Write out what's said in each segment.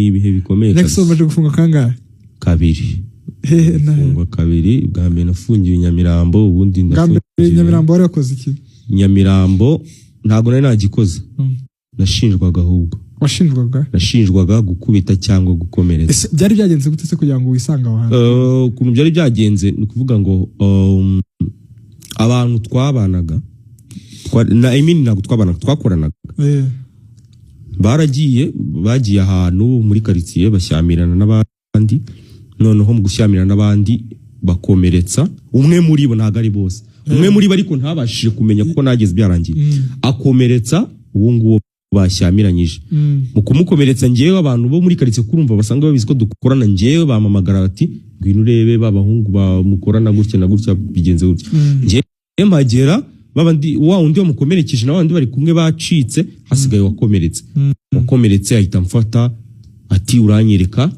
ni ibihe bikomeye. Nexo baje gufunga kangahe? Kabiri. Fungwa kabiri, bwa mbere nafungiwe Nyamirambo, ubundi ndafungiwe Nyamirambo. Wari wakoze iki? Nyamirambo ntago nari nagikoze. Nashinjwaga ahubwo. Washinjwaga? Nashinjwaga gukubita cyangwa gukomeretsa. Byari byagenze gute se kugira ngo wisanga aho hantu? Ukuntu byari byagenze ni kuvuga ngo abantu twabanaga ntabwo twabanaga, twakoranaga. Bagiye ahantu muri quartier bashyamirana n'abandi, noneho mu gushyamirana n'abandi bakomeretsa umwe muri bo, ntago ari bose. Umwe muri bo ariko ntabashije kumenya kuko nageze byarangiye. Akomeretsa uwo nguwo bashyamiranyije. Mu kumukomeretsa ngewe abantu bo muri quartier kurumva basanga babizi ko dukorana, ngewe bamamagara bati ngwino urebe babahungu bamukorana gutya na gutya bigenze gutya. Ngewe magera babandi wa undi wamukomerekeje n'abandi bari kumwe bacitse, hasigaye wakomeretse ahita mfata ati uranyereka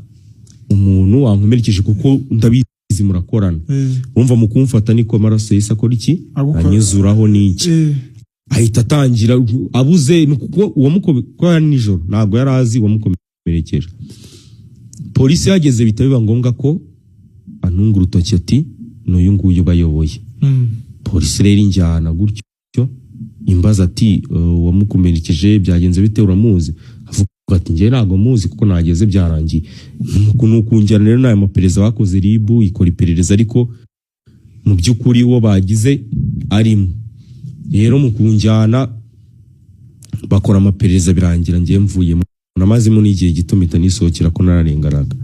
umuntu wankomerekeje kuko ndabizi murakorana. Urumva mu kumfata niko amaraso yise akora iki anyuzuraho n'iki. Ahita atangira abuze kuko uwamukomerekeje nijoro ntabwo yarazi uwamukomerekeje. Polisi yageze bitabiba ngombwa ko antunga urutoki ati n'uyu nguyu bayoboye. Polisi rero injyana gutyo imbaza ati wamukomerekeje byagenze bite uramuzi? Avuga ati ngiye ntago muzi kuko nageze byarangiye. Nukunjyana rero nayo maperereza bakoze RIB ikora iperereza, ariko mu by'ukuri wo bagize arimo. Rero mu kunjyana bakora amaperereza birangira ngiye mvuyemo, namazemo n'igihe gito mpita nisohokera ko nararenganaga.